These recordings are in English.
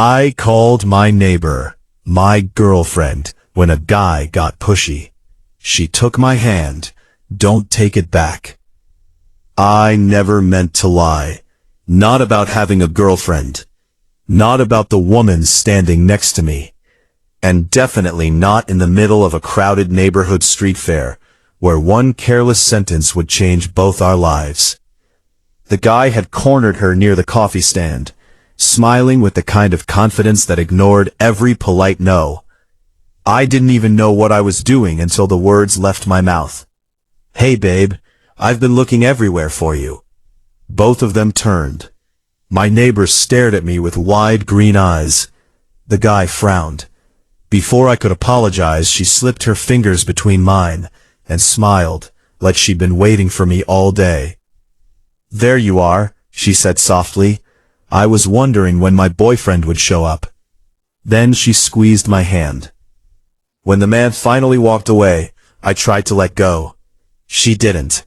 I called my neighbor, my girlfriend, when a guy got pushy. She took my hand. Don't take it back. I never meant to lie. Not about having a girlfriend. Not about the woman standing next to me. And definitely not in the middle of a crowded neighborhood street fair, where one careless sentence would change both our lives. The guy had cornered her near the coffee stand, smiling with the kind of confidence that ignored every polite no. I didn't even know what I was doing until the words left my mouth. Hey babe, I've been looking everywhere for you. Both of them turned. My neighbor stared at me with wide green eyes. The guy frowned. Before I could apologize, she slipped her fingers between mine and smiled, like she'd been waiting for me all day. There you are, she said softly. I was wondering when my boyfriend would show up. Then she squeezed my hand. When the man finally walked away, I tried to let go. She didn't.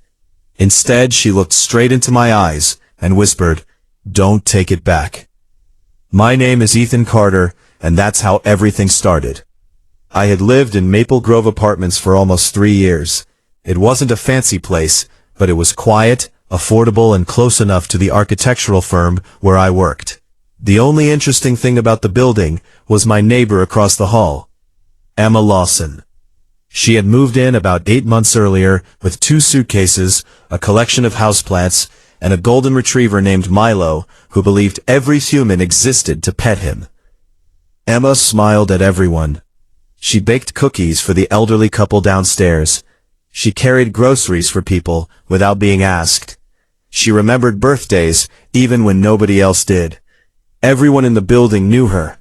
Instead, she looked straight into my eyes and whispered, "Don't take it back." My name is Ethan Carter, and that's how everything started. I had lived in Maple Grove Apartments for almost 3 years. It wasn't a fancy place, but it was quiet, affordable, and close enough to the architectural firm where I worked. The only interesting thing about the building was my neighbor across the hall, Emma Lawson. She had moved in about 8 months earlier with 2 suitcases, a collection of houseplants, and a golden retriever named Milo, who believed every human existed to pet him. Emma smiled at everyone. She baked cookies for the elderly couple downstairs. She carried groceries for people without being asked. She remembered birthdays even when nobody else did. Everyone in the building knew her.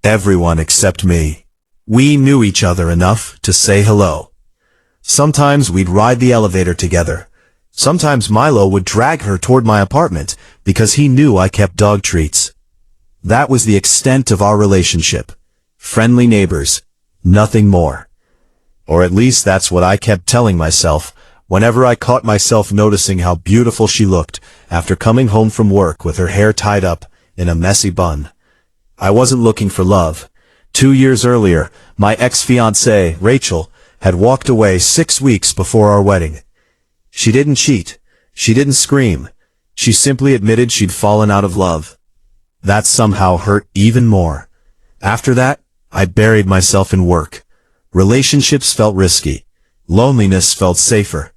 Everyone except me. We knew each other enough to say hello. Sometimes we'd ride the elevator together. Sometimes Milo would drag her toward my apartment because he knew I kept dog treats. That was the extent of our relationship. Friendly neighbors. Nothing more. Or at least that's what I kept telling myself whenever I caught myself noticing how beautiful she looked after coming home from work with her hair tied up in a messy bun. I wasn't looking for love. 2 years earlier, my ex-fiancée, Rachel, had walked away 6 weeks before our wedding. She didn't cheat. She didn't scream. She simply admitted she'd fallen out of love. That somehow hurt even more. After that, I buried myself in work. Relationships felt risky. Loneliness felt safer.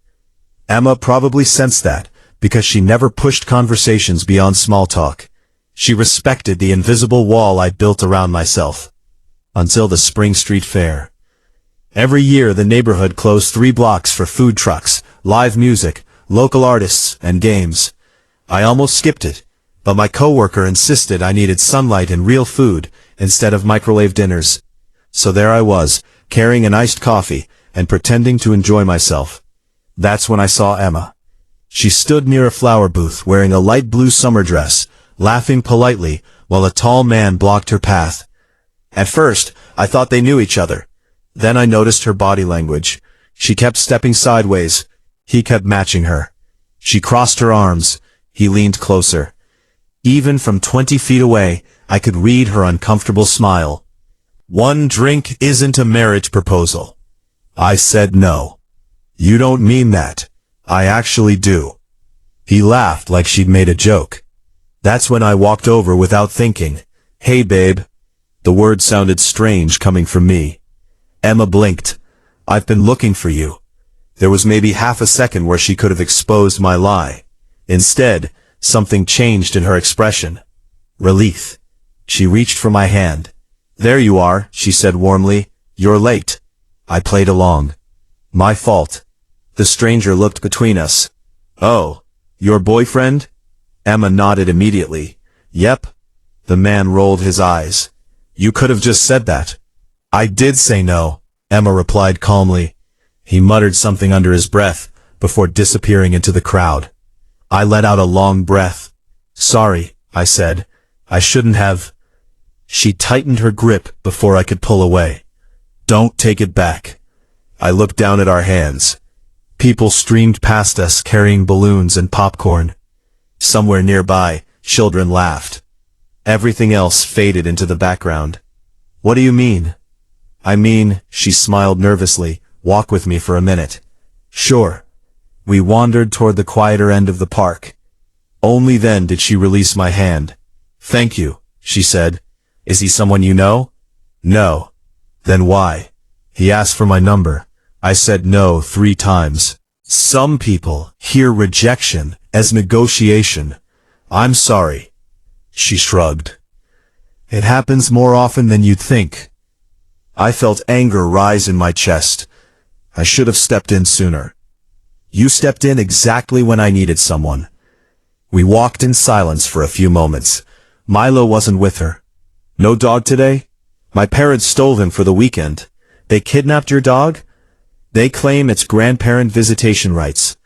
Emma probably sensed that, because she never pushed conversations beyond small talk. She respected the invisible wall I built around myself. Until the Spring Street Fair. Every year the neighborhood closed 3 blocks for food trucks, live music, local artists, and games. I almost skipped it, but my coworker insisted I needed sunlight and real food instead of microwave dinners. So there I was, carrying an iced coffee and pretending to enjoy myself. That's when I saw Emma. She stood near a flower booth wearing a light blue summer dress, laughing politely while a tall man blocked her path. At first, I thought they knew each other. Then I noticed her body language. She kept stepping sideways. He kept matching her. She crossed her arms. He leaned closer. Even from 20 feet away, I could read her uncomfortable smile. "One drink isn't a marriage proposal." I said no. "You don't mean that." "I actually do." He laughed like she'd made a joke. That's when I walked over without thinking. "Hey babe." The word sounded strange coming from me. Emma blinked. "I've been looking for you." There was maybe half a second where she could have exposed my lie. Instead, something changed in her expression. Relief. She reached for my hand. "There you are," she said warmly. "You're late." I played along. "My fault." The stranger looked between us. "Oh, your boyfriend?" Emma nodded immediately. "Yep." The man rolled his eyes. "You could have just said that." "I did say no," Emma replied calmly. He muttered something under his breath before disappearing into the crowd. I let out a long breath. "Sorry," I said. "I shouldn't have." She tightened her grip before I could pull away. "Don't take it back." I looked down at our hands. People streamed past us carrying balloons and popcorn. Somewhere nearby, children laughed. Everything else faded into the background. What do you mean? I mean, she smiled nervously, walk with me for a minute. Sure. We wandered toward the quieter end of the park. Only then did she release my hand. Thank you, she said. Is he someone you know? No. Then why? He asked for my number. I said no 3 times. Some people hear rejection as negotiation. I'm sorry. She shrugged. It happens more often than you'd think. I felt anger rise in my chest. I should have stepped in sooner. You stepped in exactly when I needed someone. We walked in silence for a few moments. Milo wasn't with her. No dog today? My parents stole him for the weekend. They kidnapped your dog? They claim it's grandparent visitation rights.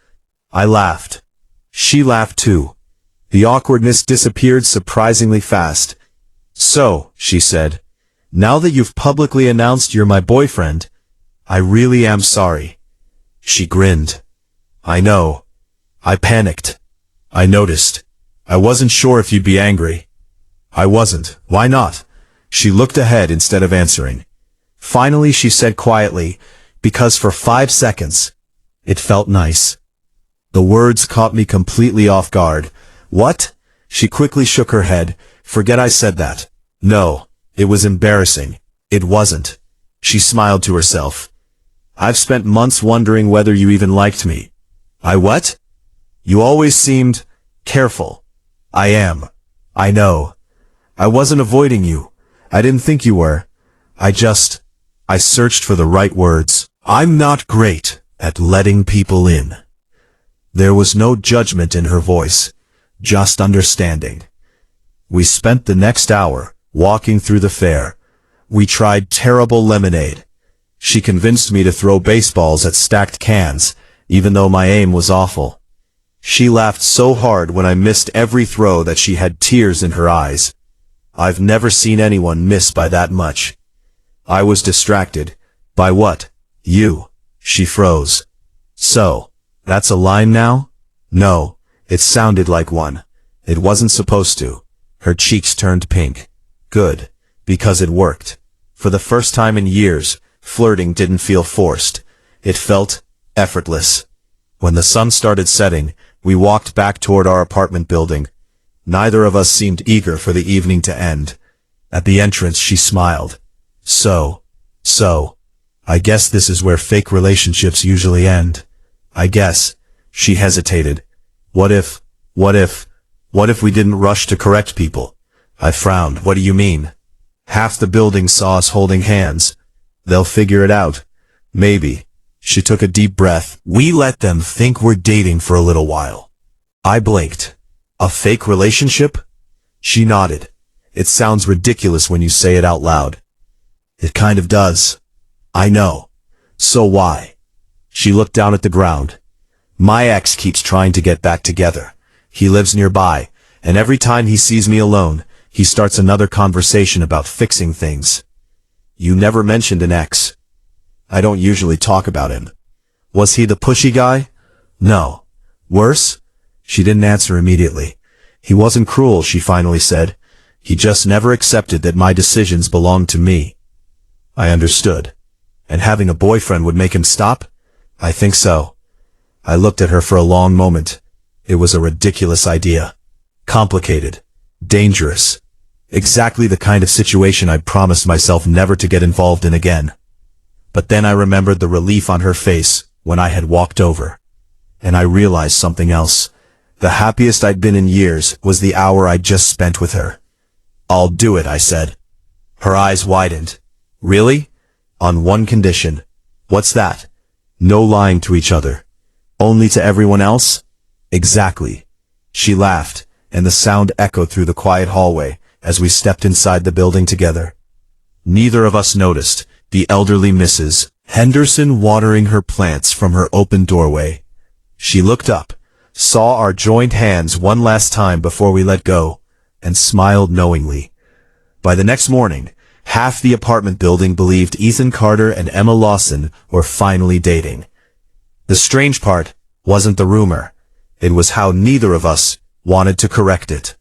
I laughed. She laughed too. The awkwardness disappeared surprisingly fast. So, she said, now that you've publicly announced you're my boyfriend, I really am sorry. She grinned. I know. I panicked. I noticed. I wasn't sure if you'd be angry. I wasn't. Why not? She looked ahead instead of answering. Finally she said quietly, because for 5 seconds, it felt nice. The words caught me completely off guard. What? She quickly shook her head. Forget I said that. No, it was embarrassing. It wasn't. She smiled to herself. I've spent months wondering whether you even liked me. I what? You always seemed careful. I am. I know. I wasn't avoiding you. I didn't think you were. I searched for the right words. I'm not great at letting people in. There was no judgment in her voice, just understanding. We spent the next hour walking through the fair. We tried terrible lemonade. She convinced me to throw baseballs at stacked cans, even though my aim was awful. She laughed so hard when I missed every throw that she had tears in her eyes. I've never seen anyone miss by that much. I was distracted. By what? You. She froze. So, that's a line now? No, it sounded like one. It wasn't supposed to. Her cheeks turned pink. Good, because it worked. For the first time in years, flirting didn't feel forced. It felt effortless. When the sun started setting, we walked back toward our apartment building. Neither of us seemed eager for the evening to end. At the entrance she smiled. So, I guess this is where fake relationships usually end. I guess. She hesitated. What if we didn't rush to correct people? I frowned. What do you mean? Half the building saw us holding hands. They'll figure it out. Maybe. She took a deep breath. We let them think we're dating for a little while. I blinked. A fake relationship? She nodded. It sounds ridiculous when you say it out loud. It kind of does. I know. So why? She looked down at the ground. My ex keeps trying to get back together. He lives nearby, and every time he sees me alone, he starts another conversation about fixing things. You never mentioned an ex. I don't usually talk about him. Was he the pushy guy? No. Worse? She didn't answer immediately. He wasn't cruel, she finally said. He just never accepted that my decisions belonged to me. I understood. And having a boyfriend would make him stop? I think so. I looked at her for a long moment. It was a ridiculous idea. Complicated. Dangerous. Exactly the kind of situation I'd promised myself never to get involved in again. But then I remembered the relief on her face when I had walked over. And I realized something else. The happiest I'd been in years was the hour I'd just spent with her. I'll do it, I said. Her eyes widened. Really? On one condition. What's that? No lying to each other. Only to everyone else? Exactly. She laughed, and the sound echoed through the quiet hallway as we stepped inside the building together. Neither of us noticed the elderly Mrs. Henderson watering her plants from her open doorway. She looked up, saw our joined hands one last time before we let go, and smiled knowingly. By the next morning, half the apartment building believed Ethan Carter and Emma Lawson were finally dating. The strange part wasn't the rumor. It was how neither of us wanted to correct it.